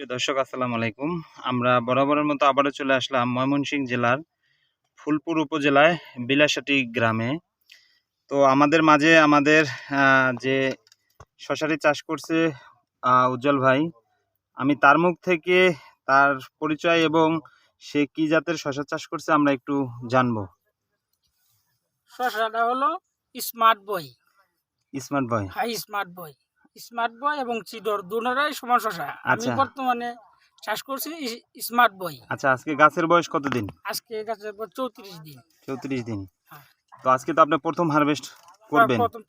প্রিয় দর্শক আসসালামু আলাইকুম। আমরা বরাবরের মতো আবারও চলে আসলাম ময়মনসিংহ জেলার ফুলপুর উপজেলায় বিলাসাটি গ্রামে। তো আমাদের মাঝে আমাদের যে শশারি চাষ করছে উজ্জ্বল ভাই, আমি তার মুখ থেকে তার পরিচয় এবং সে কি জাতের শশা চাষ করছে আমরা একটু জানবো। শশাটা হলো smart boy. Smart boy, high smart boy এবং চিডর দুটোটাই সমান শশা। আমি আচ্ছা বর্তমানে চাষ করছি স্মার্ট বয়। আচ্ছা, আজকে গাছের বয়স কতদিন? আজকে গাছের পর 34 দিন। 34 দিন। হ্যাঁ, তো আজকে তো আপনি প্রথম হারভেস্ট করবেন। প্রথম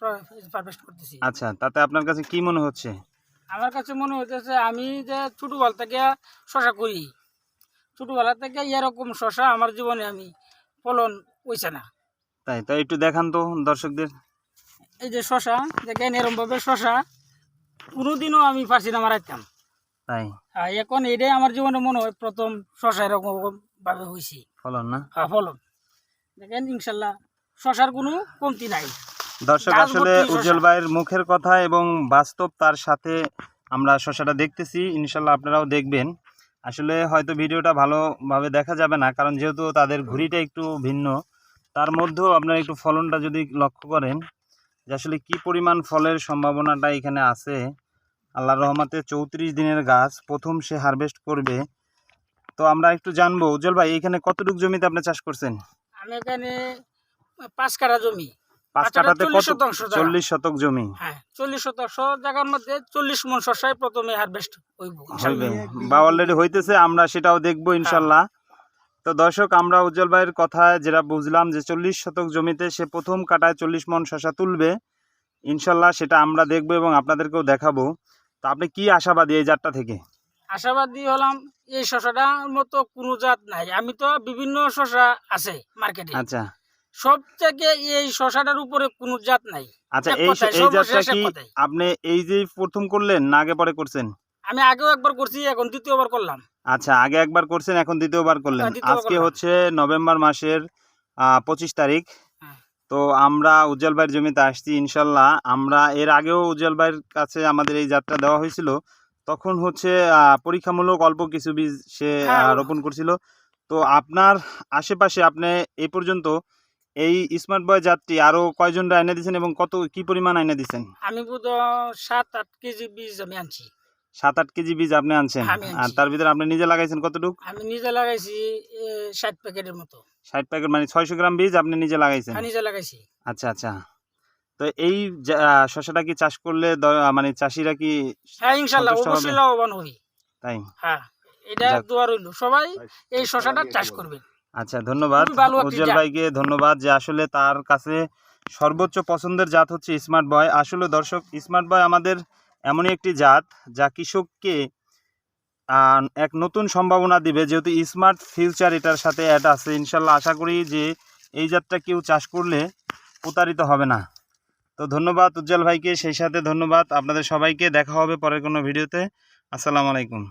হারভেস্ট করতেছি। আচ্ছা, তাতে আপনার কাছে কি মনে হচ্ছে? আমার কাছে মনে হইতেছে আমি যে ছোটবেলা থেকে শশা করি, ছোটবেলা থেকে এরকম শশা আমার জীবনে আমি ফলন হইছে না। তাই তো একটু দেখান তো দর্শকদের। এই যে শশা দেখেন, এরকম ভাবে শশা কোনোদিনও আমি পারছি না মারাইতাম। তাই এখন এটাই আমার জীবনে মনে হয় প্রথম শশা এরকম ভাবে হয়েছি। ফলন না? হ্যাঁ, ফলন দেখেন ইনশাল্লাহ শশার কোনো কমতি নাই। দর্শক গাছ আসলে ভর্তি শসা। উজ্জ্বল ভাইয়ের মুখের কথা এবং বাস্তব তার সাথে আমরা শশাটা দেখতেছি, ইনশাল্লাহ আপনারাও দেখবেন। আসলে হয়তো ভিডিওটা ভালোভাবে দেখা যাবে না, কারণ যেহেতু তাদের ঘুড়িটা একটু ভিন্ন, তার মধ্যেও আপনারা একটু ফলনটা যদি লক্ষ্য করেন যে আসলে কি পরিমাণ ফলের সম্ভাবনাটা এখানে আছে। আল্লাহর রহমতে 34 দিনের গাছ, প্রথম সে হারভেস্ট করবে। তো আমরা একটু জানবো উজ্জ্বল ভাই, এখানে কতটুকু জমিতে আপনি চাষ করছেন? আমি এখানে 5 কাঠা জমি, 5 কাঠাতে 40 কত? শতাংশ জায়গা। 40 শতক জমি। হ্যাঁ, 40 শতাংশ জায়গার মধ্যে 40 মণ শশায় প্রথমে হারভেস্ট হইব হবে বা অলরেডি হইতেছে, আমরা সেটাও দেখবো ইনশাল্লাহ। তো দর্শক, আমরা উজ্জ্বল ভাইয়ের কথায় যেটা বুঝলাম যে 40 শতক জমিতে সে প্রথম কাটায় 40 মণ শশা তুলবে ইনশাল্লাহ, সেটা আমরা দেখবো এবং আপনাদেরকেও দেখাবো। তো আপনি কি আশাবাদী এই জাতটা থেকে? আশাবাদী হলাম এই শশাটার মতো কোনো জাত নাই। আমি তো বিভিন্ন শশা আছে মার্কেটে, আচ্ছা সব থেকে এই শশাটার উপরে কোনো জাত নাই। আচ্ছা, এক এই কথায়, এই জাতটা সর্বশেষ এক কি কথায়। আপনি এই যে প্রথম করলেন না আগে পরে করছেন? আমি আগেও একবার করছি, এখন দ্বিতীয়বার করলাম। আচ্ছা, আগে একবার করছেন, এখন দ্বিতীয়বার করলেন। দ্বিতীয়বার আজকে করলাম। হচ্ছে নভেম্বর মাসের 25 তারিখ। হ্যাঁ। তো আমরা উজ্জ্বল ভাইয়ের জমিতে আসছি ইনশাল্লাহ। আমরা এর আগেও উজ্জ্বল ভাইয়ের কাছে আমাদের এই যাত্রা দেওয়া হয়েছিল, তখন হচ্ছে পরীক্ষামূলক অল্প কিছু বীজ সে হ্যাঁ, রোপণ করছিল। তো আপনার আশেপাশে আপনি এই পর্যন্ত এই স্মার্ট বয় জাতটি আরো কয়জনরা এনে দিয়েছেন এবং কত কি পরিমাণ এনে দিয়েছেন? আমি বোধহয় 7-8 কেজি বীজ আমি আনছি। 7-8 কেজি বীজ আপনি আনছেন। আমি আর আনছি। তার ভিতরে আপনি নিজে লাগাইছেন কতটুকু? আমি নিজে লাগাইছি 60 প্যাকেটের মতো। 60 প্যাকেট, মানে 600 গ্রাম বীজ আপনি নিজে লাগাইছেন। আমি নিজে লাগাইছি। আচ্ছা আচ্ছা। তো এই শসাটা কি চাষ করলে মানে চাষিরা কি হ্যাঁ, ইনশাল্লাহ সন্তুষ্ট অবশ্যই হবে? লাভবান হই। তাই? হ্যাঁ, এটা যাক। দোয়া রইল, সবাই এই শশাটা চাষ করবেন। আচ্ছা, ধন্যবাদ খুবই ভালো একটি উজ্জ্বল জাত। ভাইকে, ধন্যবাদ যে আসলে তার কাছে সর্বোচ্চ পছন্দের জাত হচ্ছে স্মার্ট বয়। আসলে দর্শক, স্মার্ট বয় আমাদের এমনই একটি জাত যা কৃষককে এক নতুন সম্ভাবনা দিবে, যেহেতু স্মার্ট ফিউচার এটার সাথে অ্যাড আছে। ইনশাল্লাহ আশা করি যে এই জাতটা কেউ চাষ করলে প্রতারিত হবে না। তো ধন্যবাদ উজ্জ্বল ভাইকে, সেই সাথে ধন্যবাদ আপনাদের সবাইকে। দেখা হবে পরের কোনো ভিডিওতে। আসসালামু আলাইকুম।